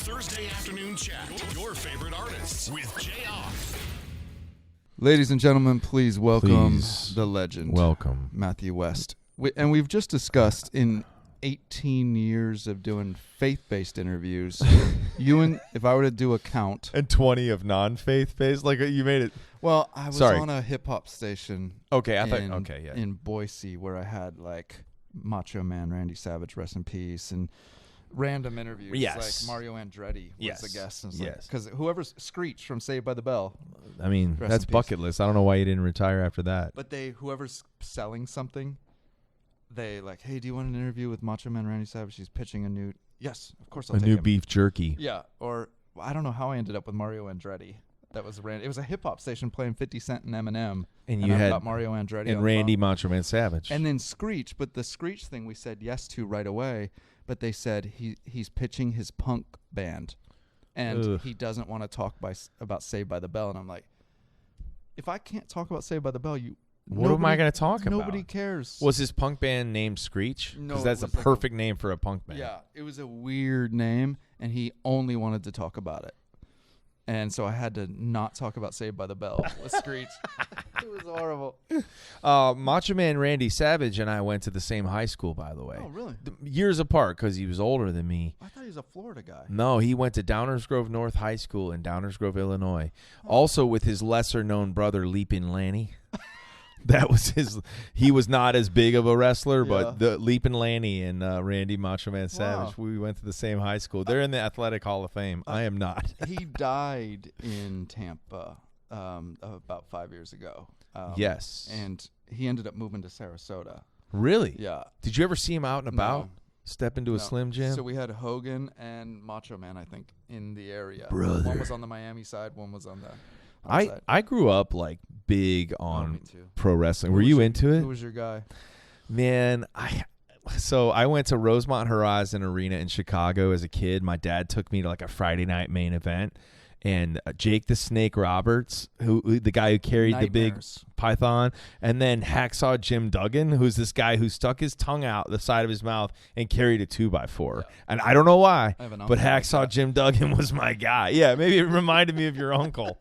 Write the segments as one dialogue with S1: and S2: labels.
S1: Thursday afternoon chat. Your favorite artists with Jayar.
S2: Ladies and gentlemen, please welcome the legend.
S3: Welcome.
S2: Matthew West. And we've just discussed in 18 years of doing faith-based interviews, if I were to do a count.
S3: And 20 of non-faith-based? Like, you made it.
S2: Well, I was on a hip-hop station in Boise where I had, like, Macho Man, Randy Savage, rest in peace, and random interviews.
S3: Yes.
S2: Like Mario Andretti was the guest.
S3: Yes.
S2: Because whoever's Screech from Saved by the Bell.
S3: I mean, that's bucket list. I don't know why you didn't retire after that.
S2: But whoever's selling something, they like, hey, do you want an interview with Macho Man Randy Savage? He's pitching a new, yes, of course I'll take him.
S3: Beef jerky.
S2: Yeah, or I don't know how I ended up with Mario Andretti. That was It was a hip hop station playing 50 Cent and Eminem,
S3: and you had
S2: got Mario Andretti
S3: and Randy Macho Man Savage,
S2: and then Screech. But the Screech thing we said yes to right away. But they said he's pitching his punk band, and he doesn't want to talk about Saved by the Bell. And I'm like, if I can't talk about Saved by the Bell,
S3: what am I going to talk about?
S2: Nobody cares.
S3: Was his punk band named Screech?
S2: No,
S3: because that's a perfect name for a punk band.
S2: Yeah, it was a weird name, and he only wanted to talk about it. And so I had to not talk about Saved by the Bell with Screech. It was horrible.
S3: Macho Man Randy Savage and I went to the same high school, by the way.
S2: Oh, really?
S3: Years apart, because he was older than me.
S2: I thought he was a Florida guy.
S3: No, he went to Downers Grove North High School in Downers Grove, Illinois. Also with his lesser-known brother, Leapin' Lanny. That was he was not as big of a wrestler, but the Leapin' Lanny and Randy Macho Man Savage, we went to the same high school. They're in the Athletic Hall of Fame. I am not.
S2: He died in Tampa about 5 years ago.
S3: Yes.
S2: And he ended up moving to Sarasota.
S3: Really?
S2: Yeah.
S3: Did you ever see him out and about?
S2: No.
S3: Step into a Slim Jim?
S2: So we had Hogan and Macho Man, I think, in the area.
S3: Brother.
S2: One was on the Miami side, one was on the side.
S3: I grew up like big on pro wrestling. Were you into it?
S2: Who was your guy?
S3: Man, I went to Rosemont Horizon Arena in Chicago as a kid. My dad took me to like a Friday night main event, and Jake the Snake Roberts, who the guy who carried the big python, and then Hacksaw Jim Duggan, who's this guy who stuck his tongue out the side of his mouth and carried a 2x4. Yeah. And I don't know why, but Hacksaw Jim Duggan was my guy. Yeah, maybe it reminded me of your uncle.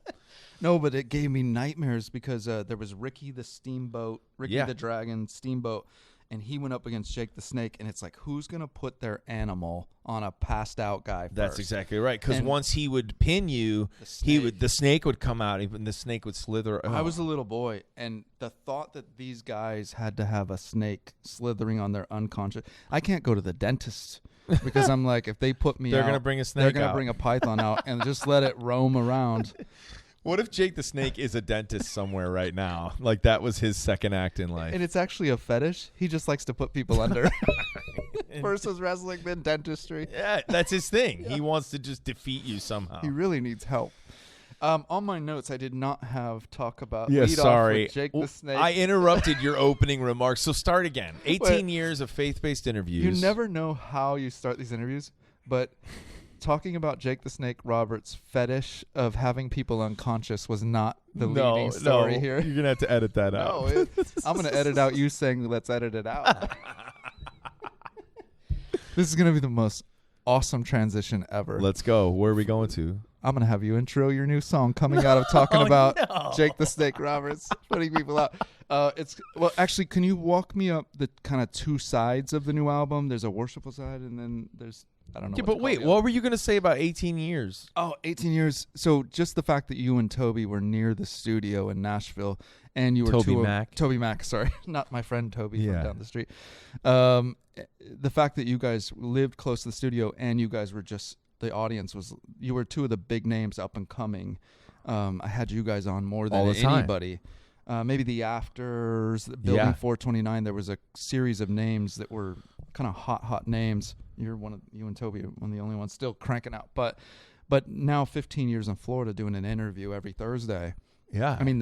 S2: No, but it gave me nightmares because there was Ricky the Dragon Steamboat, and he went up against Jake the Snake, and it's like, who's going to put their animal on a passed out guy first?
S3: That's exactly right, because once he would pin you, the snake would come out, and the snake would slither. Oh.
S2: I was a little boy, and the thought that these guys had to have a snake slithering on their unconscious. I can't go to the dentist. Because I'm like, if they put me
S3: they're
S2: out,
S3: going to bring a snake
S2: they're going to bring a python out and just let it roam around.
S3: What if Jake the Snake is a dentist somewhere right now? Like that was his second act in life.
S2: And it's actually a fetish. He just likes to put people under. First was wrestling, then dentistry.
S3: Yeah, that's his thing. He wants to just defeat you somehow.
S2: He really needs help. On my notes, I did not have talk about
S3: sorry.
S2: Off with Jake the Snake.
S3: I interrupted your opening remarks, so start again. 18 years of faith-based interviews.
S2: You never know how you start these interviews, but talking about Jake the Snake Roberts' fetish of having people unconscious was not the leading story here.
S3: You're going to have to edit that out.
S2: No, I'm going to edit out you saying, let's edit it out. This is going to be the most awesome transition ever.
S3: Let's go. Where are we going to?
S2: I'm going to have you intro your new song coming out of talking about Jake the Snake Roberts, putting people out. Actually, can you walk me up the kind of two sides of the new album? There's a worshipful side, and then there's, I don't know.
S3: Yeah, but wait, what were you going to say about 18 years?
S2: Oh, 18 years. So just the fact that you and Toby were near the studio in Nashville, and you were Toby Mac, sorry, not my friend Toby from down the street. The fact that you guys lived close to the studio, and you guys were just, the audience was, you were two of the big names up and coming. I had you guys on more than anybody. Maybe the Afters, Building 429. There was a series of names that were kind of hot names. You and Toby are one of the only ones still cranking out. But now 15 years in Florida doing an interview every Thursday.
S3: Yeah.
S2: I mean,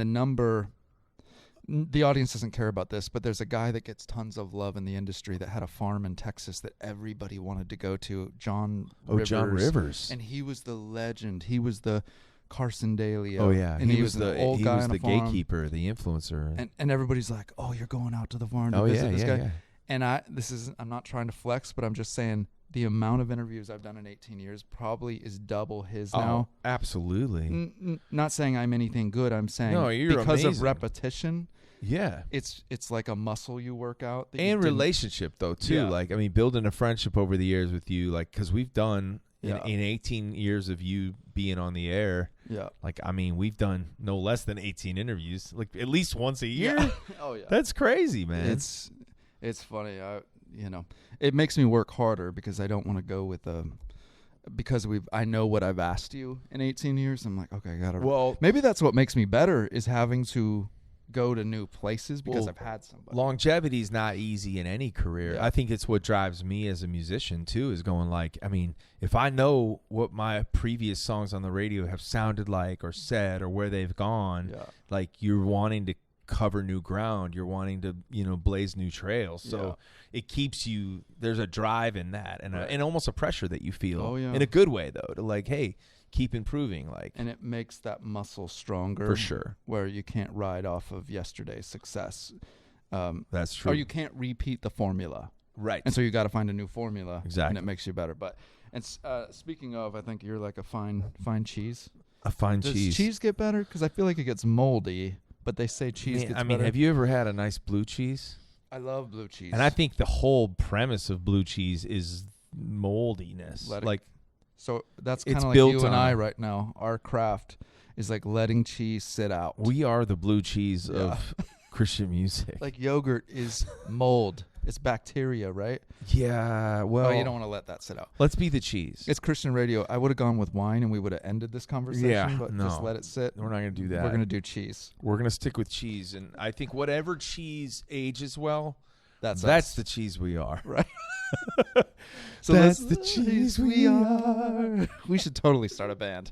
S2: the audience doesn't care about this, but there's a guy that gets tons of love in the industry that had a farm in Texas that everybody wanted to go to, John Rivers. And he was the legend. He was the Carson Daly.
S3: Oh, yeah.
S2: And he was the old guy on the farm.
S3: Gatekeeper, the influencer.
S2: And everybody's like, oh, you're going out to the farm to visit this guy.
S3: Yeah.
S2: And I'm not trying to flex, but I'm just saying the amount of interviews I've done in 18 years probably is double his now.
S3: Absolutely.
S2: Not saying I'm anything good. I'm saying
S3: you're
S2: because
S3: amazing.
S2: of repetition.
S3: Yeah.
S2: It's like a muscle you work out.
S3: And relationship, though, too.
S2: Yeah.
S3: Like, I mean, building a friendship over the years with you, like, because we've done, in 18 years of you being on the air, like, I mean, we've done no less than 18 interviews, like, at least once a year.
S2: Yeah. Oh, yeah.
S3: That's crazy, man.
S2: It's funny. It makes me work harder because I don't want to go with because I know what I've asked you in 18 years. I'm like, okay, I gotta.
S3: Well,
S2: maybe that's what makes me better is having to go to new places because I've had somebody.
S3: Longevity is not easy in any career.
S2: Yeah.
S3: I think it's what drives me as a musician too, is going like, I mean, if I know what my previous songs on the radio have sounded like or said or where they've gone, like you're wanting to cover new ground, you're wanting to, blaze new trails. So it keeps you, there's a drive in that and almost a pressure that you feel in a good way though, to like, hey, keep improving, like,
S2: and it makes that muscle stronger
S3: for sure,
S2: where you can't ride off of yesterday's success.
S3: That's true.
S2: Or you can't repeat the formula,
S3: right?
S2: And so you got to find a new formula,
S3: exactly,
S2: and it makes you better. But speaking of, I think you're like a fine cheese.
S3: A fine
S2: Does
S3: cheese.
S2: Cheese get better? Because I feel like it gets moldy, but they say cheese gets better.
S3: Have you ever had a nice blue cheese?
S2: I love blue cheese,
S3: and I think the whole premise of blue cheese is moldiness,
S2: So that's kind of like you and I right now. Our craft is like letting cheese sit out.
S3: We are the blue cheese of Christian music.
S2: Like yogurt is mold. It's bacteria, right?
S3: Yeah, well.
S2: Oh, you don't want to let that sit out.
S3: Let's be the cheese.
S2: It's Christian radio. I would have gone with wine and we would have ended this conversation, but just let it sit.
S3: We're not going to do that.
S2: We're going to do cheese.
S3: We're going to stick with cheese. And I think whatever cheese ages well,
S2: that's
S3: the cheese we are.
S2: Right. So
S3: that's the cheese we are.
S2: We should totally start a band.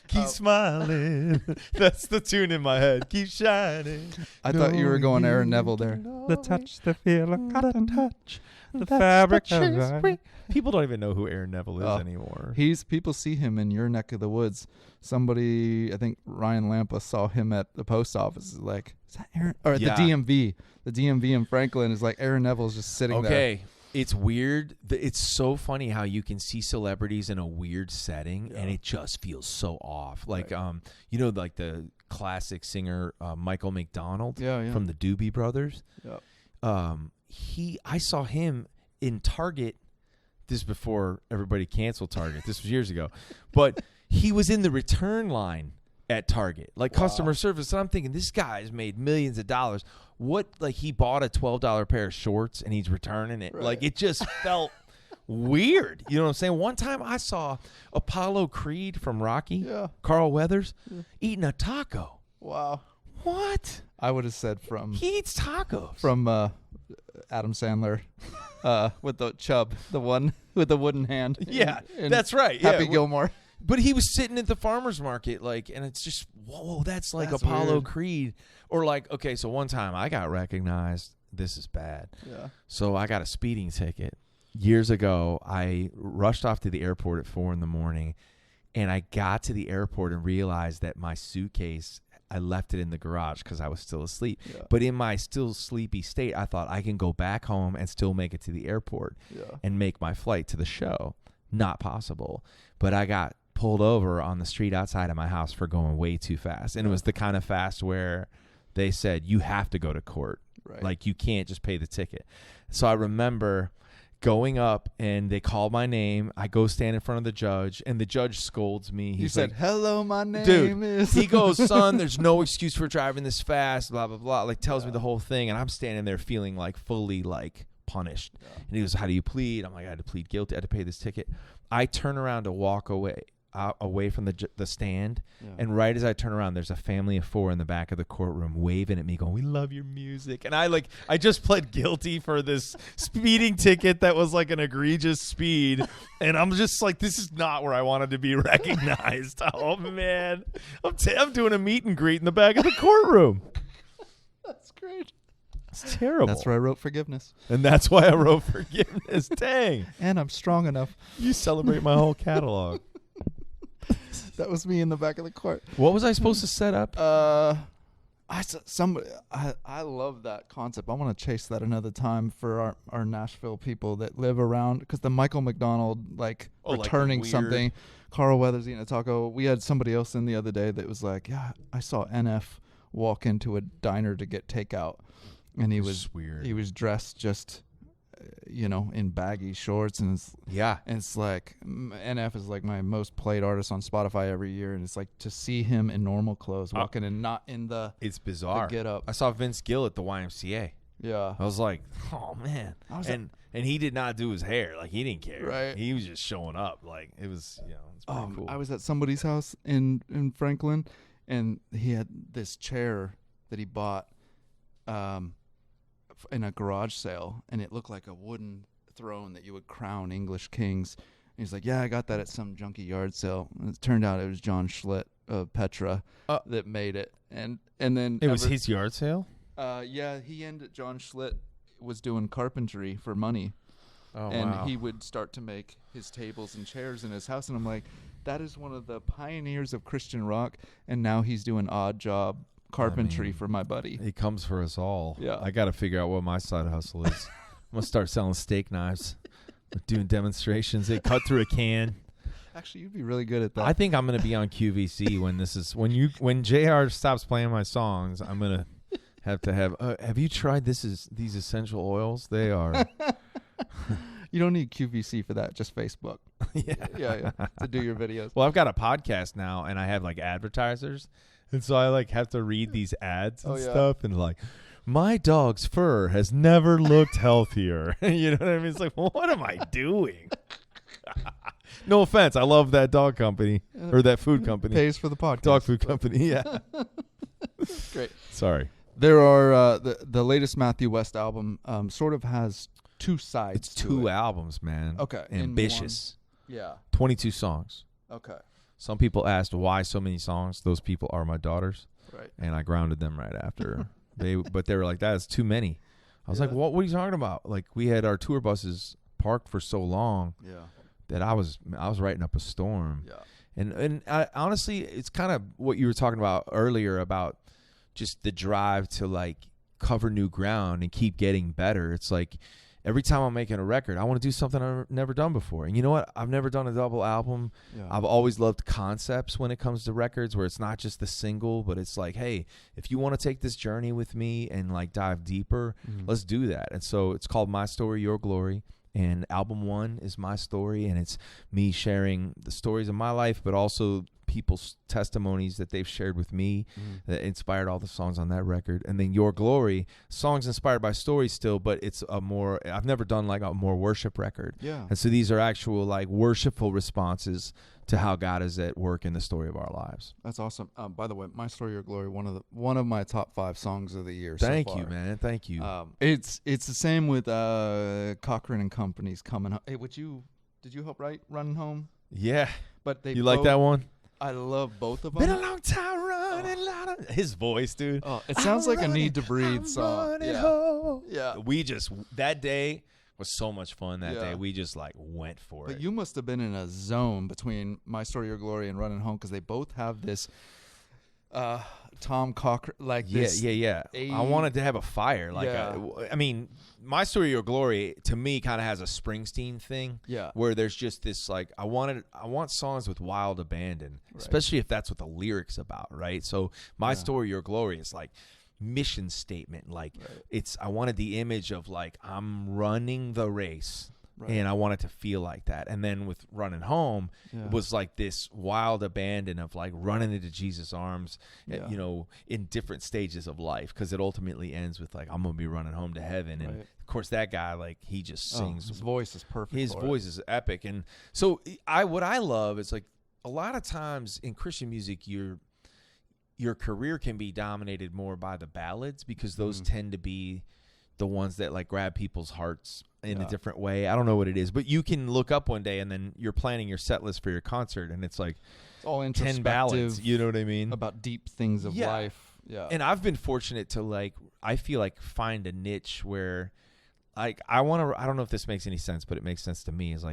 S3: Keep smiling. That's the tune in my head. Keep shining.
S2: I thought you were going Aaron Neville there.
S4: The touch, the feel of cotton touch, the fabric of life.
S3: People don't even know who Aaron Neville is anymore.
S2: People see him in your neck of the woods. Somebody, I think Ryan Lampa, saw him at the post office. Like, is that Aaron? Or at the DMV. The DMV in Franklin is like Aaron Neville's just sitting there.
S3: Okay. It's weird. It's so funny how you can see celebrities in a weird setting and it just feels so off. Like, like the classic singer Michael McDonald from the Doobie Brothers.
S2: Yeah.
S3: I saw him in Target. This is before everybody canceled Target. This was years ago. But he was in the return line at Target, like customer service. And I'm thinking, this guy's made millions of dollars. What, like, he bought a $12 pair of shorts and he's returning it. Right. Like, it just felt weird. You know what I'm saying? One time I saw Apollo Creed from Rocky, Carl Weathers, eating a taco.
S2: Wow.
S3: What?
S2: I would have said
S3: he eats tacos.
S2: From Adam Sandler with the chub, the one with the wooden hand.
S3: Yeah, that's right.
S2: Happy Gilmore.
S3: But he was sitting at the farmer's market, like, and it's just, whoa, that's like Apollo weird. Creed. Or like, okay, so one time I got recognized. This is bad.
S2: Yeah.
S3: So I got a speeding ticket. Years ago, I rushed off to the airport at 4 a.m, and I got to the airport and realized that my suitcase, I left it in the garage because I was still asleep. Yeah. But in my still sleepy state, I thought I can go back home and still make it to the airport and make my flight to the show. Not possible. But I got pulled over on the street outside of my house for going way too fast. And it was the kind of fast where they said, you have to go to court.
S2: Right.
S3: Like, you can't just pay the ticket. So I remember going up and they called my name. I go stand in front of the judge and the judge scolds me.
S2: He said, hello, my name is.
S3: He goes, son, there's no excuse for driving this fast, blah, blah, blah. Like, tells me the whole thing. And I'm standing there feeling like fully like punished. Yeah. And he goes, how do you plead? I'm like, I had to plead guilty. I had to pay this ticket. I turn around to walk away from the stand, and right as I turn around, there's a family of 4 in the back of the courtroom waving at me going, we love your music. And I just pled guilty for this speeding ticket that was like an egregious speed, and I'm just like, this is not where I wanted to be recognized. Oh man, I'm doing a meet and greet in the back of the courtroom.
S2: That's great.
S3: It's terrible.
S2: That's where I wrote Forgiveness.
S3: And that's why I wrote Forgiveness. Dang.
S2: And I'm strong enough.
S3: You celebrate my whole catalog.
S2: That was me in the back of the court.
S3: What was I supposed to set up?
S2: I love that concept. I want to chase that another time for our Nashville people that live around, because the Michael McDonald returning
S3: like
S2: something, Carl Weathers eating a taco. We had somebody else in the other day that was like, yeah, I saw NF walk into a diner to get takeout, and he was
S3: weird.
S2: He was dressed just in baggy shorts, and it's like NF is like my most played artist on Spotify every year, and it's like to see him in normal clothes walking and not in the
S3: it's bizarre
S2: get up.
S3: I saw Vince Gill at the YMCA.
S2: Yeah,
S3: I was like, oh man, and he did not do his hair, like he didn't care.
S2: Right,
S3: he was just showing up. Like it was, it's pretty cool.
S2: I was at somebody's house in Franklin, and he had this chair that he bought in a garage sale, and it looked like a wooden throne that you would crown English kings. And he's like, yeah, I got that at some junky yard sale. And it turned out it was John Schlitt of Petra that made it. And then
S3: it was his yard sale?
S2: Yeah, John Schlitt was doing carpentry for money. Oh, and wow. He would start to make his tables and chairs in his house. And I'm like, that is one of the pioneers of Christian rock. And now he's doing odd job carpentry for my buddy.
S3: He comes for us all.
S2: Yeah,
S3: I got to figure out what my side hustle is. I'm gonna start selling steak knives, doing demonstrations. They cut through a can.
S2: Actually, you'd be really good at that.
S3: I think I'm gonna be on QVC when Jayar stops playing my songs. I'm gonna have to have. Have you tried these essential oils? They are.
S2: You don't need QVC for that. Just Facebook. Yeah. To do your videos.
S3: Well, I've got a podcast now, and I have like advertisers. And so I have to read these ads and stuff, and my dog's fur has never looked healthier. You know what I mean? It's like, well, what am I doing? No offense, I love that dog company or that food company.
S2: Pays for the podcast.
S3: Dog food company, yeah.
S2: Great.
S3: Sorry.
S2: There are the latest Matthew West album sort of has two sides.
S3: It's two albums, man.
S2: Okay.
S3: Ambitious.
S2: Yeah.
S3: 22 songs.
S2: Okay.
S3: Some people asked why so many songs. Those people are my daughters.
S2: Right.
S3: And I grounded them right after. But they were like, that is too many. I was like, what are you talking about? Like, we had our tour buses parked for so long that I was writing up a storm.
S2: Yeah.
S3: And I, honestly, it's kind of what you were talking about earlier about just the drive to cover new ground and keep getting better. It's like every time I'm making a record, I want to do something I've never done before. And you know what? I've never done a double album. Yeah. I've always loved concepts when it comes to records where it's not just the single, but it's like, hey, if you want to take this journey with me and dive deeper, let's do that. And so it's called My Story, Your Glory. And album 1 is my story, and it's me sharing the stories of my life, but also people's testimonies that they've shared with me that inspired all the songs on that record. And then Your Glory, songs inspired by stories still, but it's I've never done a more worship record.
S2: Yeah.
S3: And so these are actual worshipful responses to how God is at work in the story of our lives.
S2: That's awesome. By the way, My Story, Your Glory, one of my top 5 songs of the year.
S3: Thank
S2: so far.
S3: You, man. Thank you.
S2: It's the same with Cochran and Company's Coming Home. Hey, did you help write Running Home?
S3: Yeah.
S2: But
S3: you like that one?
S2: I love both of them.
S3: Been a long time running. His voice, dude.
S2: Oh, it sounds like a Need to Breathe song.
S3: Yeah. We that day was so much fun that day. We just went for it.
S2: But you must have been in a zone between My Story, Your Glory and Running Home, because they both have this Tom Cochran this.
S3: Yeah. I wanted to have a fire. I mean, My Story, Your Glory to me kind of has a Springsteen thing.
S2: Yeah.
S3: Where there's just this I want songs with wild abandon, especially if that's what the lyrics about, right? So My Story, Your Glory is mission statement. I wanted the image of I'm running the race. Right. And I wanted to feel like that. And then with Running Home, it was this wild abandon of running into Jesus' arms, in different stages of life, because it ultimately ends with I'm going to be running home to heaven. And of course, that guy, he just sings.
S2: His voice is perfect.
S3: His voice is epic. And so what I love is a lot of times in Christian music, your career can be dominated more by the ballads, because those tend to be the ones that grab people's hearts in a different way. I don't know what it is, but you can look up one day and then you're planning your set list for your concert, and it's
S2: all
S3: 10 ballads. You know what I mean?
S2: About deep things of life. Yeah.
S3: And I've been fortunate to I feel find a niche where I don't know if this makes any sense, but it makes sense to me. Is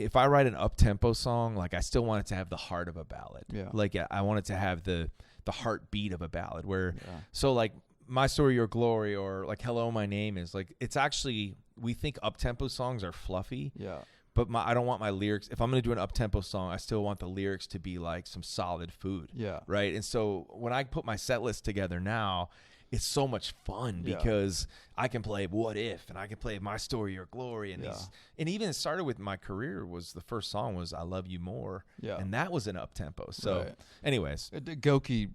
S3: if I write an up-tempo song, I still want it to have the heart of a ballad.
S2: Yeah.
S3: I want it to have the the heartbeat of a ballad. Where so like My Story, Your Glory, or like Hello, My Name Is, like it's actually, we think up-tempo songs are fluffy.
S2: Yeah.
S3: But I don't want my lyrics. If I'm going to do an up-tempo song, I still want the lyrics to be like some solid food.
S2: Yeah.
S3: Right. And so when I put my set list together now, it's so much fun because I can play What If, and I can play My Story, Your Glory, and these. And even it started with my career was the first song was I Love You More. Yeah. And that was an up-tempo. So anyways.
S2: Goki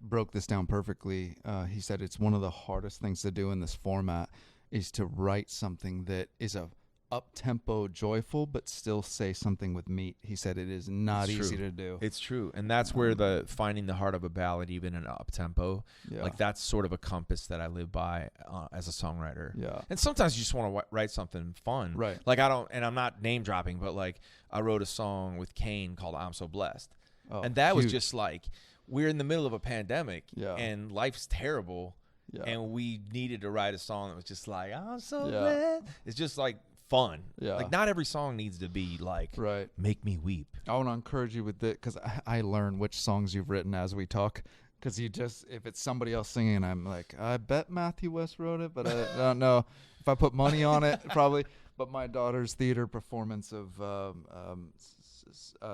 S2: broke this down perfectly. He said it's one of the hardest things to do in this format is to write something that is a up-tempo, joyful, but still say something with meat. He said it is not easy to do.
S3: It's true. And that's where the finding the heart of a ballad, even in up-tempo, like that's sort of a compass that I live by as a songwriter. Yeah. And sometimes you just want to write something fun.
S2: Right.
S3: Like I'm not name dropping, but like I wrote a song with Kane called I'm So Blessed. Oh, and that was just like, we're in the middle of a pandemic and life's terrible. Yeah. And we needed to write a song that was just like, I'm so blessed. It's just like, fun. Yeah. Like not every song needs to be like make me weep.
S2: I want to encourage you with it because I learn which songs you've written as we talk. Because if it's somebody else singing, I'm like, I bet Matthew West wrote it, but I don't know if I put money on it, probably. But my daughter's theater performance of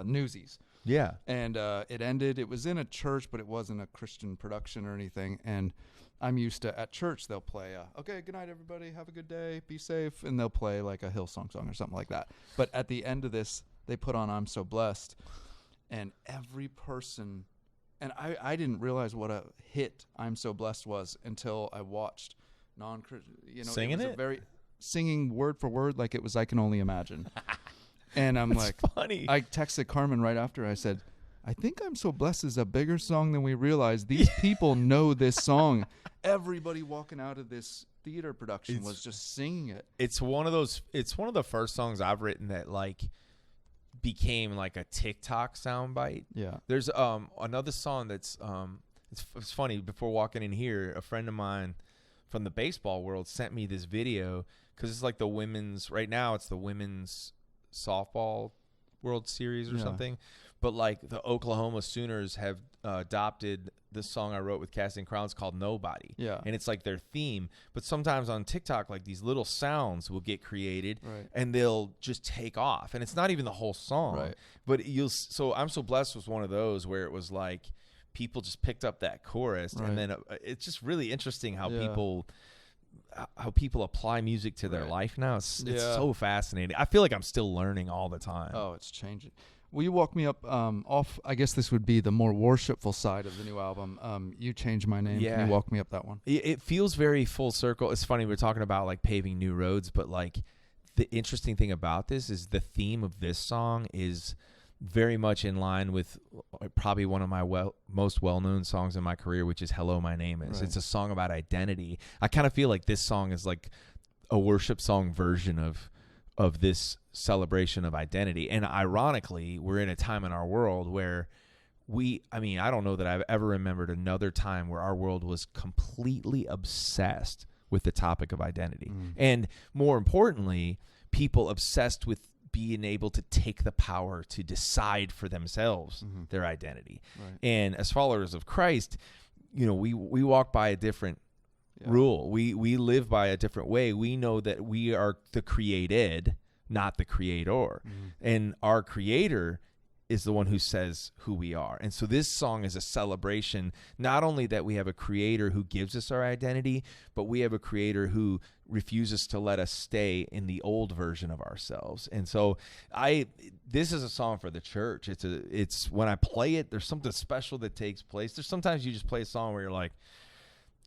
S2: Newsies.
S3: Yeah.
S2: And it ended. It was in a church, but it wasn't a Christian production or anything. And I'm used to, at church, they'll play, okay, good night, everybody. Have a good day. Be safe. And they'll play like a Hillsong song or something like that. But at the end of this, they put on I'm So Blessed. And every person, and I didn't realize what a hit I'm So Blessed was until I watched
S3: singing
S2: it? Singing word for word like it was I Can Only Imagine. And I'm like,
S3: funny.
S2: I texted Carmen right after. I said, I think I'm So Blessed is a bigger song than we realized. These people know this song. Everybody walking out of this theater production was just singing it.
S3: It's one of the first songs I've written that like became like a TikTok soundbite.
S2: Yeah.
S3: There's another song that's it's funny. Before walking in here, a friend of mine from the baseball world sent me this video because it's like the women's, right now it's the women's softball World Series or something. But like the Oklahoma Sooners have adopted this song I wrote with Casting Crowns called Nobody. Yeah. And it's like their theme. But sometimes on TikTok, like these little sounds will get created and they'll just take off. And it's not even the whole song. Right. But so I'm So Blessed was one of those where it was like people just picked up that chorus. Right. And then it's just really interesting how people apply music to their life now. It's so fascinating. I feel like I'm still learning all the time.
S2: Oh, it's changing. Will you walk me up off? I guess this would be the more worshipful side of the new album. You Changed My Name. Yeah. Can you walk me up that one?
S3: It feels very full circle. It's funny, we're talking about like paving new roads, but like the interesting thing about this is the theme of this song is very much in line with probably one of my most well-known songs in my career, which is Hello, My Name Is. Right. It's a song about identity. I kind of feel like this song is like a worship song version of this celebration of identity. And ironically, we're in a time in our world where I don't know that I've ever remembered another time where our world was completely obsessed with the topic of identity. And more importantly, people obsessed with being able to take the power to decide for themselves their identity. Right. And as followers of Christ, we walk by a different rule. We live by a different way. We know that we are the created, not the creator. And our creator is the one who says who we are. And so this song is a celebration, not only that we have a creator who gives us our identity, but we have a creator who refuses to let us stay in the old version of ourselves. And so this is a song for the church. It's when I play it, there's something special that takes place. There's sometimes you just play a song where you're like,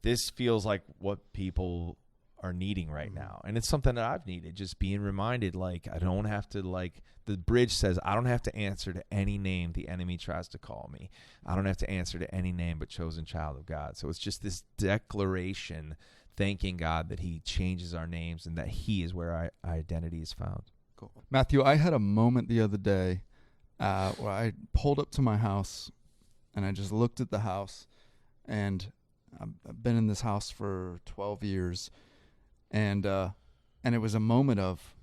S3: this feels like what people are needing right now. And it's something that I've needed, just being reminded, like, I don't have to, like, the bridge says, I don't have to answer to any name the enemy tries to call me. I don't have to answer to any name but chosen child of God. So it's just this declaration, thanking God that he changes our names and that he is where our identity is found.
S2: Cool. Matthew, I had a moment the other day where I pulled up to my house and I just looked at the house, and I've been in this house for 12 years. And it was a moment of,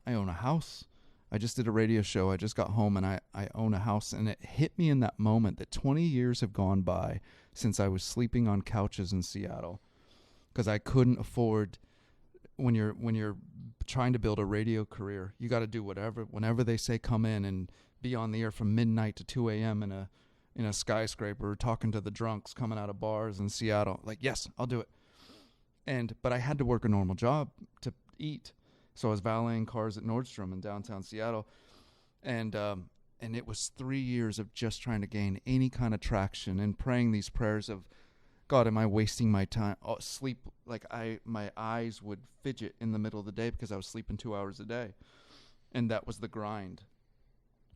S2: I own a house. I just did a radio show. I just got home and I own a house. And it hit me in that moment that 20 years have gone by since I was sleeping on couches in Seattle, because I couldn't afford. When you're trying to build a radio career, you got to do whenever they say come in and be on the air from midnight to 2 a.m. in a skyscraper, talking to the drunks coming out of bars in Seattle. Like, yes, I'll do it. But I had to work a normal job to eat, so I was valeting cars at Nordstrom in downtown Seattle, and it was 3 years of just trying to gain any kind of traction and praying these prayers of, God, am I wasting my time? Sleep, like my eyes would fidget in the middle of the day because I was sleeping 2 hours a day. And that was the grind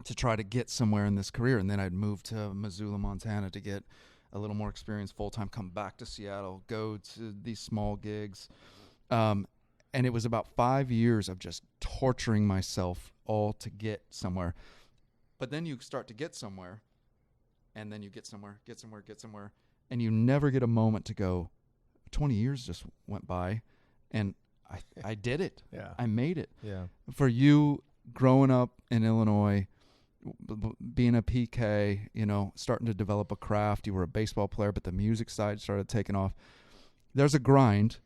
S2: to try to get somewhere in this career. And then I'd move to Missoula, Montana to get a little more experience full-time, come back to Seattle, go to these small gigs. And it was about 5 years of just torturing myself all to get somewhere. But then you start to get somewhere, and then you get somewhere. And you never get a moment to go, 20 years just went by, and I did it.
S3: Yeah.
S2: I made it.
S3: Yeah.
S2: For you, growing up in Illinois, being a PK, starting to develop a craft. You were a baseball player, but the music side started taking off. There's a grind.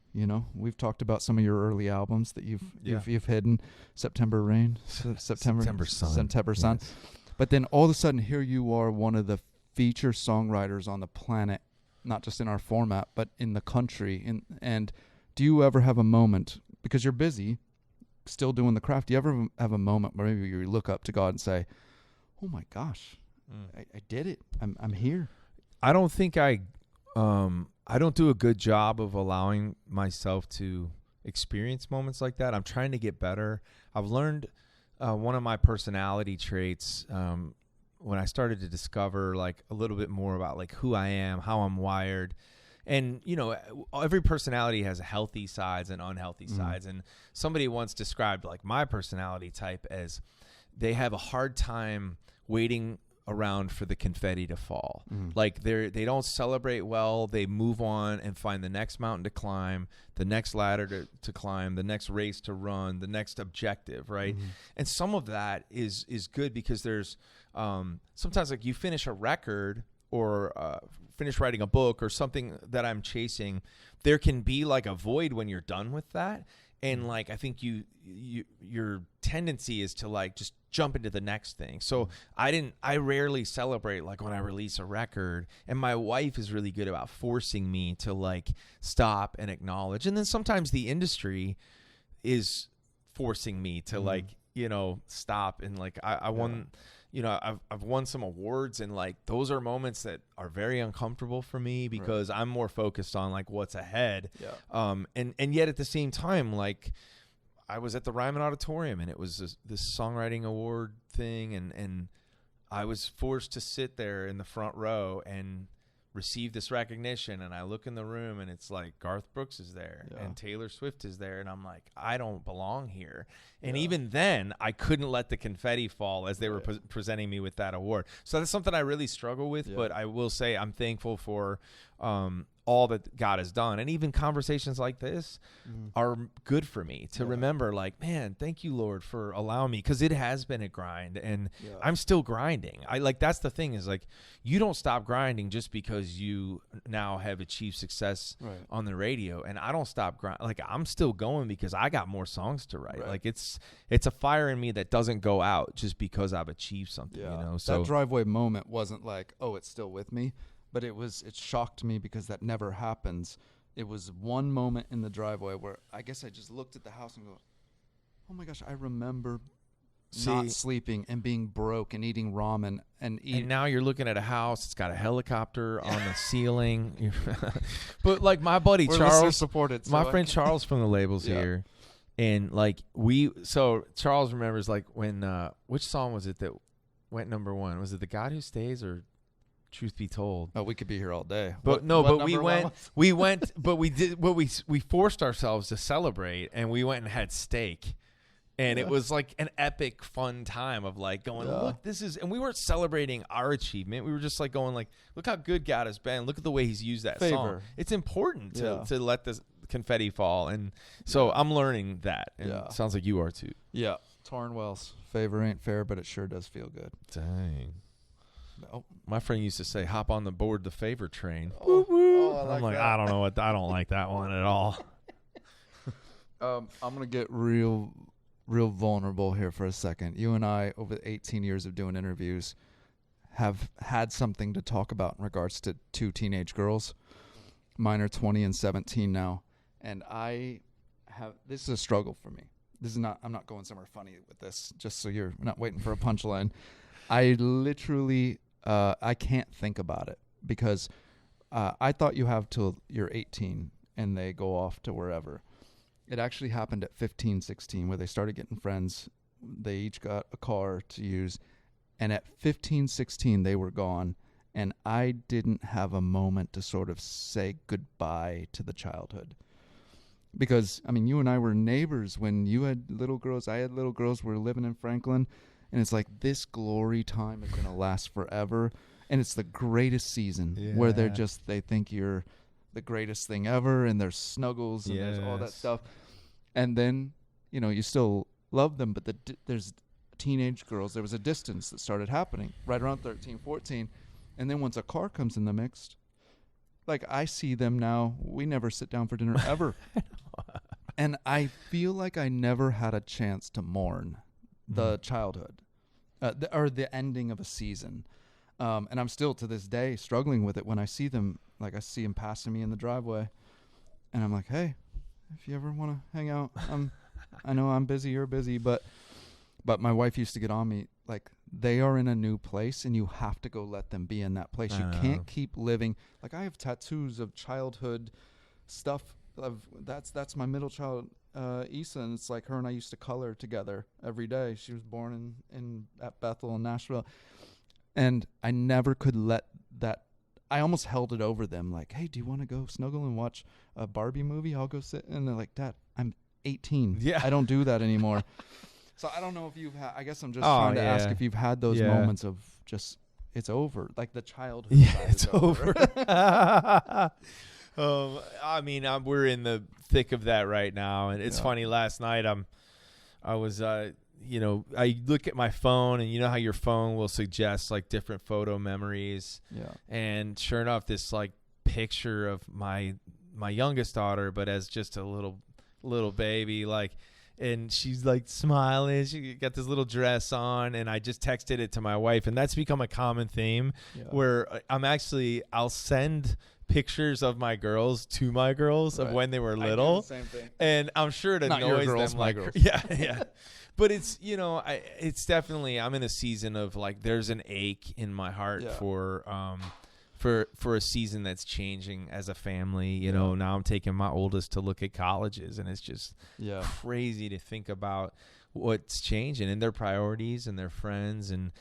S2: We've talked about some of your early albums that you've hidden. September Rain, September Sun. Yes. But then all of a sudden, here you are, one of the feature songwriters on the planet, not just in our format, but in the country. And do you ever have a moment, because you're busy, still doing the craft, do you ever have a moment where maybe you look up to God and say, oh my gosh, I did it. I'm here.
S3: I don't think I don't do a good job of allowing myself to experience moments like that. I'm trying to get better. I've learned one of my personality traits, when I started to discover like a little bit more about like who I am, how I'm wired. And, every personality has healthy sides and unhealthy sides. And somebody once described like my personality type as they have a hard time waiting around for the confetti to fall. Like they don't celebrate well. They move on and find the next mountain to climb, the next ladder to climb, the next race to run, the next objective, right? And some of that is good because there's sometimes like you finish a record or finish writing a book or something that I'm chasing, there can be like a void when you're done with that. And like I think your tendency is to like just jump into the next thing. So I rarely celebrate like when I release a record, and my wife is really good about forcing me to like stop and acknowledge. And then sometimes the industry is forcing me to like, stop and like I won, I've won some awards, and like those are moments that are very uncomfortable for me because I'm more focused on like what's ahead. Yeah. And yet at the same time, like I was at the Ryman Auditorium and it was this songwriting award thing, and I was forced to sit there in the front row and receive this recognition, and I look in the room and it's like Garth Brooks is there and Taylor Swift is there, and I'm like, I don't belong here. And even then I couldn't let the confetti fall as they were presenting me with that award. So that's something I really struggle with, but I will say I'm thankful for all that God has done. And even conversations like this are good for me to remember, like, man, thank you, Lord, for allowing me, because it has been a grind, and I'm still grinding. That's the thing is, like, you don't stop grinding just because you now have achieved success on the radio. And I don't stop grinding. Like, I'm still going because I got more songs to write. Like, it's a fire in me that doesn't go out just because I've achieved something, So
S2: that driveway moment wasn't like, oh, it's still with me. But it shocked me because that never happens. It was one moment in the driveway where I guess I just looked at the house and go, oh my gosh, I remember not sleeping and being broke and eating ramen and eating.
S3: And now you're looking at a house. It's got a helicopter on the ceiling. But like my buddy Charles, supported, so my friend Charles from the labels here. And like Charles remembers like when, which song was it that went number one? Was it The God Who Stays or Truth Be Told?
S2: Oh, we could be here all day.
S3: But we forced ourselves to celebrate, and we went and had steak. And it was like an epic fun time of like going, look, this is, and we weren't celebrating our achievement. We were just like going like, look how good God has been. Look at the way he's used that song. It's important to let the confetti fall. And so I'm learning that. And it sounds like you are too.
S2: Yeah. Torn Wells. Favor ain't fair, but it sure does feel good.
S3: Dang.
S2: Oh.
S3: My friend used to say, "Hop on the board the favor train."
S2: I'm
S3: like, I don't know what. I don't like that one at all.
S2: I'm gonna get real vulnerable here for a second. You and I, over 18 years of doing interviews, have had something to talk about in regards to two teenage girls. Mine are 20 and 17 now, and this is a struggle for me. I'm not going somewhere funny with this, just so you're not waiting for a punchline. I literally, I can't think about it because I thought you have till you're 18 and they go off to wherever. It actually happened at 15, 16 where they started getting friends. They each got a car to use. And at 15, 16, they were gone. And I didn't have a moment to sort of say goodbye to the childhood. Because, I mean, you and I were neighbors when you had little girls. I had little girls. We were living in Franklin. And it's like this glory time is going to last forever. And it's the greatest season where they think you're the greatest thing ever. And there's snuggles and there's all that stuff. And then, you still love them. But there's teenage girls. There was a distance that started happening right around 13, 14. And then once a car comes in the mix, like I see them now, we never sit down for dinner ever. And I feel like I never had a chance to mourn the childhood or the ending of a season. And I'm still to this day struggling with it when I see them. Like I see them passing me in the driveway and I'm like, hey, if you ever want to hang out, I know I'm busy, you're busy, but my wife used to get on me like they are in a new place and you have to go let them be in that place. You can't keep living. Like I have tattoos of childhood stuff. That's my middle child, Issa, and it's like her and I used to color together every day. She was born at Bethel in Nashville. And I never could let that. I almost held it over them like, hey, do you want to go snuggle and watch a Barbie movie? I'll go sit. And they're like, Dad, I'm 18. Yeah. I don't do that anymore. So I don't know if you've had, I guess I'm just trying to ask if you've had those moments of just, it's over. Like the childhood.
S3: Yeah, it's over. I mean, we're in the thick of that right now. And it's funny, last night I was, I look at my phone and you know how your phone will suggest like different photo memories. Yeah. And sure enough, this like picture of my youngest daughter, but as just a little baby, like, and she's like smiling. She got this little dress on, and I just texted it to my wife, and that's become a common theme where I'll send pictures of my girls to my girls of when they were little. I do the same thing. And I'm sure it annoys
S2: your girls,
S3: them.
S2: My
S3: like,
S2: girls.
S3: Yeah. But it's, it's definitely, I'm in a season of like, there's an ache in my heart for a season that's changing as a family. Now I'm taking my oldest to look at colleges, and it's just crazy to think about what's changing and their priorities and their friends. And,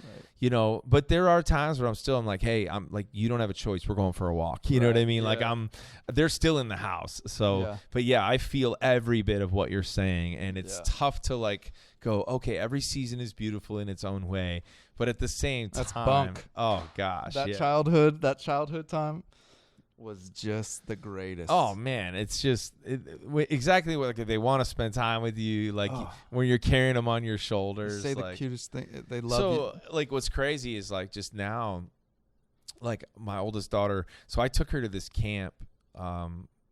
S3: but there are times where I'm like, hey, I'm like, you don't have a choice. We're going for a walk. You know what I mean? Like they're still in the house. So, but I feel every bit of what you're saying, and it's tough to like go, okay, every season is beautiful in its own way. But at the same time,
S2: that's bunk.
S3: Oh gosh,
S2: that childhood time was just the greatest.
S3: Oh man, it's just exactly what they want to spend time with you, like when you're carrying them on your shoulders.
S2: Say
S3: like,
S2: the cutest thing. They love you.
S3: So like, what's crazy is like just now, like my oldest daughter. So I took her to this camp a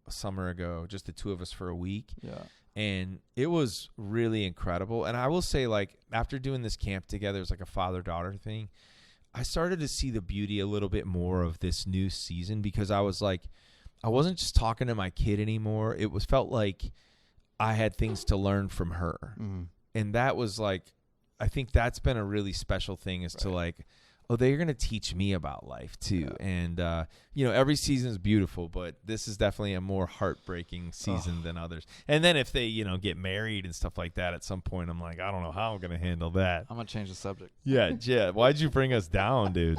S3: summer ago, just the two of us for a week. Yeah. And it was really incredible. And I will say, like, after doing this camp together, it was like a father-daughter thing. I started to see the beauty a little bit more of this new season, because I was like, I wasn't just talking to my kid anymore. It felt like I had things to learn from her. Mm. And that was like, I think that's been a really special thing, is to like, oh, they're going to teach me about life too. Yeah. And, every season is beautiful, but this is definitely a more heartbreaking season than others. And then if they, get married and stuff like that at some point, I'm like, I don't know how I'm going to handle that.
S2: I'm going to change the subject.
S3: Yeah. Why'd you bring us down, dude?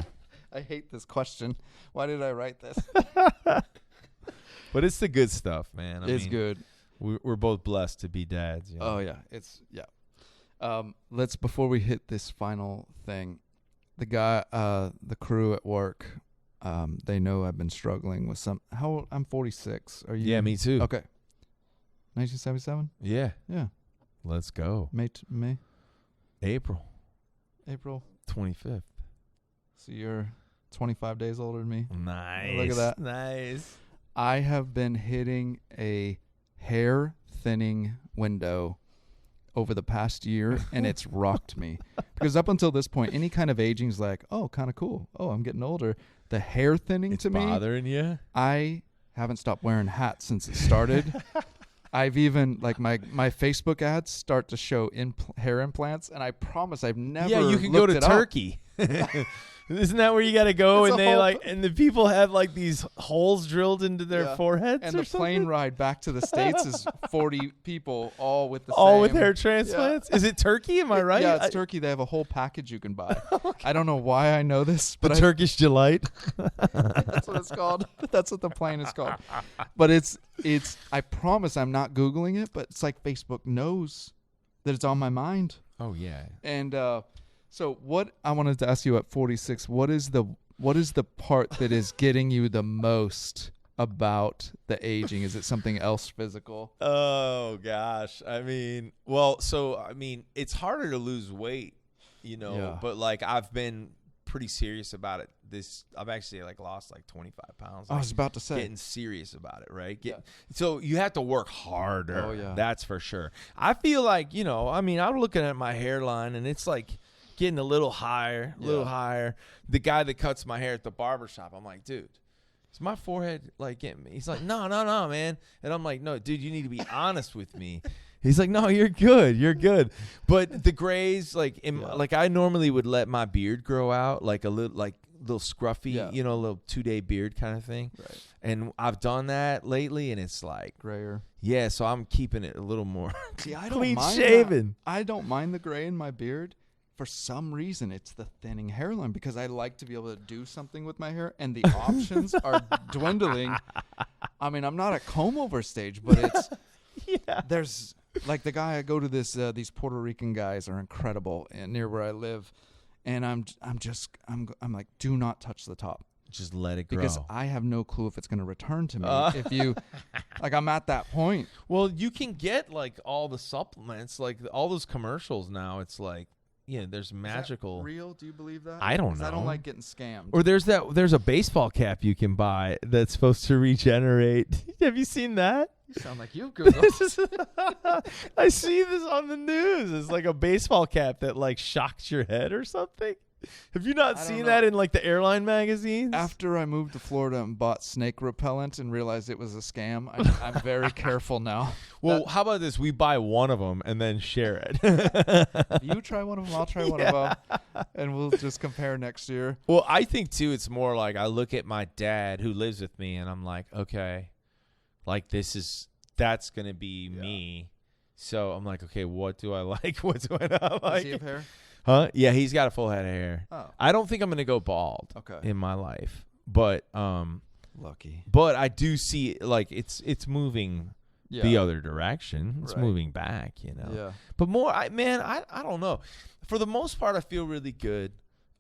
S2: I hate this question. Why did I write this?
S3: But it's the good stuff, man.
S2: It's good.
S3: We're both blessed to be dads.
S2: Oh, yeah. Before we hit this final thing, the guy, the crew at work, they know I've been struggling with some. How old? I'm 46. Are you?
S3: Yeah, me too.
S2: Okay. 1977.
S3: Yeah. Let's go.
S2: May.
S3: April
S2: 25th. So you're 25 days older than me.
S3: Nice.
S2: Look at that.
S3: Nice.
S2: I have been hitting a hair thinning window over the past year, and it's rocked me. Because up until this point, any kind of aging is like, oh, kind of cool. Oh, I'm getting older. The hair thinning
S3: It's
S2: to me.
S3: bothering you?
S2: I haven't stopped wearing hats since it started. I've even, like, my Facebook ads start to show hair implants, and I promise I've never
S3: Yeah, you can go to Turkey. Isn't that where you got to go?
S2: It's
S3: And they and the people have like these holes drilled into their foreheads.
S2: And
S3: or
S2: the plane
S3: something?
S2: ride back to the States is 40 people, all with the
S3: all
S2: same.
S3: with hair transplants. Is it Turkey? Am I right?
S2: Yeah, it's Turkey. They have a whole package you can buy. I don't know why I know this, but
S3: the Turkish delight.
S2: That's what it's called. That's what the plane is called. But it's. I promise I'm not Googling it, but it's like Facebook knows that it's on my mind.
S3: Oh yeah.
S2: And so what I wanted to ask you at 46, what is the part that is getting you the most about the aging? Is it something else physical?
S3: Oh gosh. I mean, it's harder to lose weight, but like I've been pretty serious about it. I've actually lost 25 pounds.
S2: I was about to say,
S3: getting serious about it, right? So you have to work harder.
S2: Oh yeah,
S3: that's for sure. I feel like I'm looking at my hairline and it's like getting a little higher, The guy that cuts my hair at the barbershop, I'm like, dude, is my forehead getting me? He's like, no, man. And I'm like, no, dude, you need to be honest with me. He's like, no, you're good. But the grays, I normally would let my beard grow out, a little scruffy, a little 2-day beard kind of thing.
S2: Right.
S3: And I've done that lately, and it's
S2: grayer.
S3: Yeah, so I'm keeping it a little more
S2: clean
S3: shaven.
S2: I don't mind the gray in my beard. For some reason, it's the thinning hairline because I like to be able to do something with my hair, and the options are dwindling. I mean, I'm not at comb-over stage, but it's there's the guy I go to these Puerto Rican guys are incredible and near where I live, and I'm like, do not touch the top.
S3: Just let it grow.
S2: Because I have no clue if it's going to return to me. If you, I'm at that point.
S3: Well, you can get all the supplements, all those commercials now. It's there's magical.
S2: Is that real? Do you believe that?
S3: I don't know.
S2: I don't like getting scammed.
S3: Or there's a baseball cap you can buy that's supposed to regenerate. Have you seen that?
S2: You sound like you've Googled.
S3: I see this on the news. It's like a baseball cap that shocks your head or something. Have you not seen that in the airline magazines?
S2: After I moved to Florida and bought snake repellent and realized it was a scam, I'm very careful now.
S3: Well, how about this? We buy one of them and then share it.
S2: You try one of them, I'll try one of them, and we'll just compare next year.
S3: Well, I think too, it's more I look at my dad who lives with me, and I'm like, okay, that's gonna be me. So I'm like, okay, what do I like? What do I not like?
S2: Does he have hair?
S3: Huh? Yeah, he's got a full head of hair.
S2: Oh.
S3: I don't think I'm gonna go bald in my life, but
S2: lucky.
S3: But I do see it's moving the other direction. It's moving back,
S2: Yeah.
S3: But more, I don't know. For the most part, I feel really good.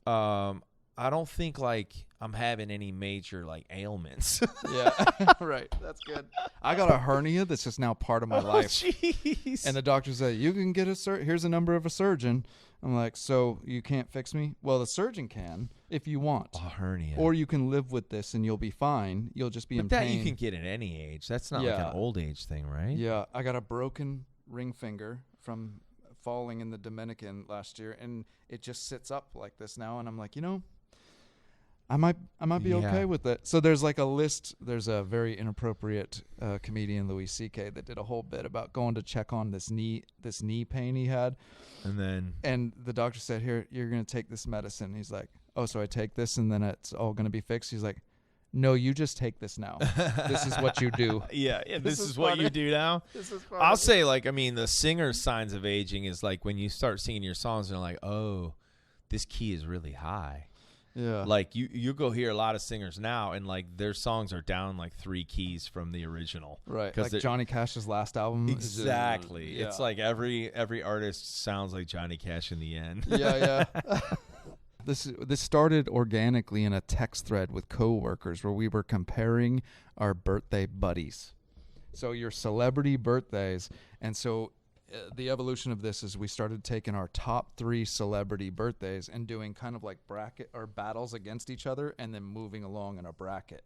S3: I don't think I'm having any major ailments.
S2: Yeah, right. That's good. I got a hernia that's just now part of my life.
S3: Jeez.
S2: And the doctor said, you can get here's a number of a surgeon. I'm like, so you can't fix me? Well, the surgeon can if you want.
S3: A hernia.
S2: Or you can live with this and you'll be fine. You'll just be in pain.
S3: That you can get at any age. That's not an old age thing, right?
S2: Yeah. I got a broken ring finger from falling in the Dominican last year, and it just sits up like this now. And I'm like, I might be okay with it. So there's a list. There's a very inappropriate comedian, Louis C.K., that did a whole bit about going to check on this knee pain he had. And the doctor said, here, you're going to take this medicine. He's like, oh, so I take this and then it's all going to be fixed? He's like, no, you just take this now. This is what you do.
S3: Yeah, this is what you do now.
S2: This is funny.
S3: I'll say, the singer's signs of aging is when you start singing your songs and you're like, oh, this key is really high.
S2: Yeah.
S3: You go hear a lot of singers now, and their songs are down 3 keys from the original.
S2: Right. Like Johnny Cash's last album.
S3: Exactly. It's every artist sounds like Johnny Cash in the end.
S2: Yeah. This started organically in a text thread with coworkers where we were comparing our birthday buddies. So your celebrity birthdays, and so the evolution of this is we started taking our top 3 celebrity birthdays and doing kind of like bracket or battles against each other and then moving along in a bracket.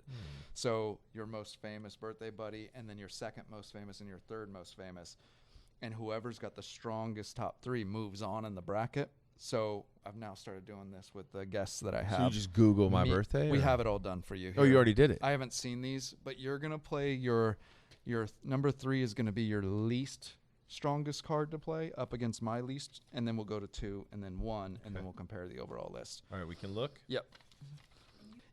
S2: So your most famous birthday buddy and then your second most famous and your third most famous. And whoever's got the strongest top 3 moves on in the bracket. So I've now started doing this with the guests that I have.
S3: So you just Google my birthday?
S2: We have it all done for you here.
S3: Oh, you already did it?
S2: I haven't seen these, but you're going to play your number 3 is going to be your least strongest card to play up against my least, and then we'll go to 2 and then 1, and then we'll compare the overall list.
S3: All right, we can look?
S2: Yep.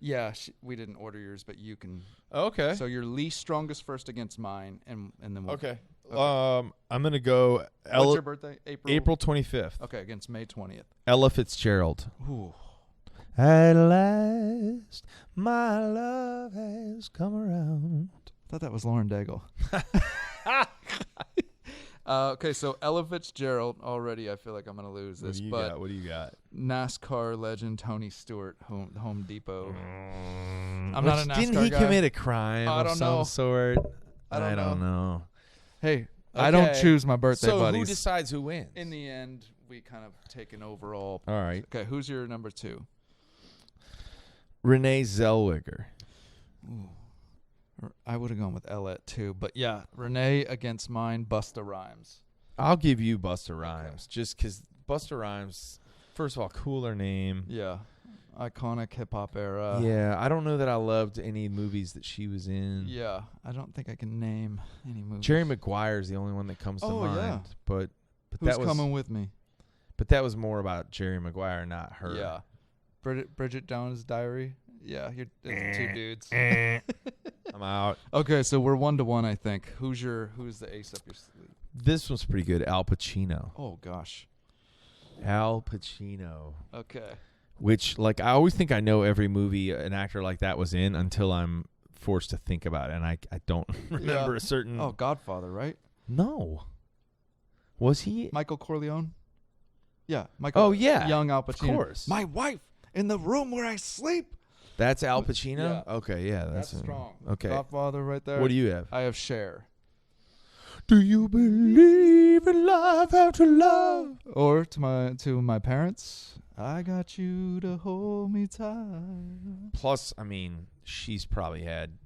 S2: Yeah, we didn't order yours, but you can.
S3: Okay.
S2: So your least strongest first against mine, and then we'll.
S3: Okay. I'm going to go.
S2: What's your birthday?
S3: April 25th.
S2: Okay, against May 20th.
S3: Ella Fitzgerald.
S2: Ooh.
S3: At last, my love has come around.
S2: I thought that was Lauren Daigle. Okay, so Ella Fitzgerald. Already, I feel like I'm going to lose this.
S3: What do you got?
S2: NASCAR legend Tony Stewart, Home Depot. I'm not a NASCAR
S3: Didn't he
S2: guy.
S3: commit a crime of some sort?
S2: I don't
S3: know.
S2: Hey, I don't choose my birthday buddies.
S3: So who decides who wins?
S2: In the end, we kind of take an overall.
S3: All right.
S2: Okay, who's your number 2?
S3: Renee Zellweger.
S2: Ooh. I would have gone with Ella at 2, but yeah, Renee against mine, Busta Rhymes.
S3: I'll give you Busta Rhymes just because Busta Rhymes, first of all, cooler name.
S2: Yeah, iconic hip hop era.
S3: Yeah, I don't know that I loved any movies that she was in.
S2: Yeah, I don't think I can name any movies.
S3: Jerry Maguire's the only one that comes to mind.
S2: Yeah.
S3: But
S2: who's
S3: that was
S2: coming with me?
S3: But that was more about Jerry Maguire, not her.
S2: Yeah, Bridget Jones' Diary. Yeah, you're 2 dudes.
S3: I'm out.
S2: Okay, so we're 1-1, I think. Who's the ace up your sleeve?
S3: This one's pretty good. Al Pacino.
S2: Oh gosh.
S3: Al Pacino.
S2: Okay.
S3: Which, like, I always think I know every movie an actor like that was in until I'm forced to think about it, and I don't remember a certain.
S2: Oh, Godfather, right?
S3: No. Was he?
S2: Michael Corleone. Yeah, Michael.
S3: Oh yeah,
S2: young Al Pacino.
S3: Of course.
S2: My wife in the room where I sleep.
S3: That's Al Pacino?
S2: Yeah.
S3: Okay, yeah.
S2: That's strong.
S3: Okay.
S2: Godfather right there.
S3: What do you have?
S2: I have Cher.
S3: Do you believe in love after love?
S2: Or to my parents, I got you to hold me tight.
S3: Plus, I mean, she's probably had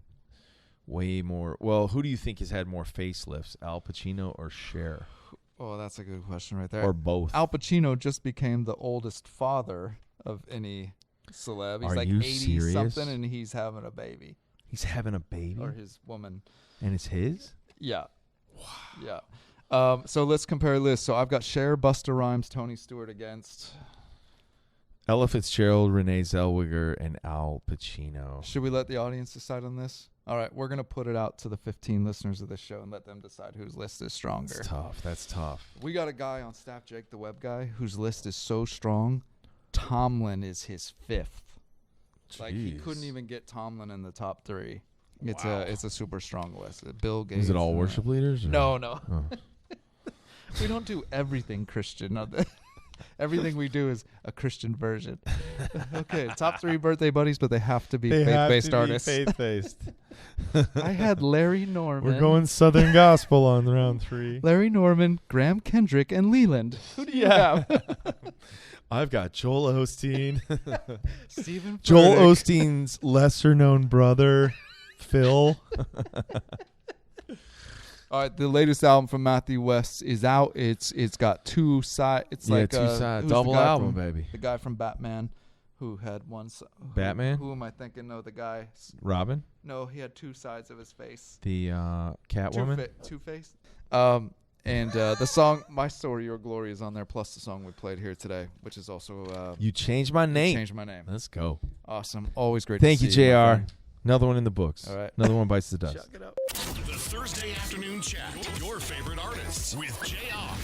S3: way more. Well, who do you think has had more facelifts, Al Pacino or Cher?
S2: Oh, that's a good question right there.
S3: Or both.
S2: Al Pacino just became the oldest father of any celeb. He's
S3: Are
S2: like
S3: you
S2: 80
S3: serious?
S2: something and he's having a baby.
S3: He's having a baby?
S2: Or his woman.
S3: And it's his?
S2: Yeah. Wow. Yeah. So let's compare lists. So I've got Cher, Busta Rhymes, Tony Stewart against
S3: Ella Fitzgerald, Renee Zellweger, and Al Pacino.
S2: Should we let the audience decide on this? All right, we're going to put it out to the 15 listeners of this show and let them decide whose list is stronger.
S3: That's tough. That's tough.
S2: We got a guy on staff, Jake, the web guy, whose list is so strong. Tomlin is his 5th. Like, he couldn't even get Tomlin in the top 3. It's a super strong list. Bill Gates.
S3: Is it all worship leaders? Or?
S2: No.
S3: Oh.
S2: We don't do everything Christian. Everything we do is a Christian version. Okay, top 3 birthday buddies, but they have to be faith-based artists.
S3: Faith-based.
S2: I had Larry Norman.
S4: We're going Southern Gospel on round 3.
S2: Larry Norman, Graham Kendrick, and Leland. Who do you have?
S3: I've got Joel Osteen.
S2: Stephen
S4: Joel
S2: Furtick.
S4: Osteen's lesser-known brother, Phil.
S2: All right, the latest album from Matthew West is out. It's got 2 sides. It's like
S3: 2 sides.
S2: who's the
S3: Double
S2: guy
S3: album,
S2: from-
S3: baby.
S2: The guy from Batman, who had one.
S3: Batman?
S2: Who am I thinking? No, the guy.
S3: Robin?
S2: No, he had 2 sides of his face.
S3: The Catwoman?
S2: Two-Face. And the song "My Story, Your Glory" is on there, plus the song we played here today, which is also
S3: You changed my name.
S2: Changed My Name.
S3: Let's go.
S2: Awesome. Always great.
S3: Thank
S2: to
S3: you,
S2: see you, my
S3: JR.
S2: friend.
S3: Another one in the books.
S2: All right.
S3: Another one bites the dust.
S2: Chuck it up.
S1: The Thursday Afternoon Chat. Your favorite artists with Jayar.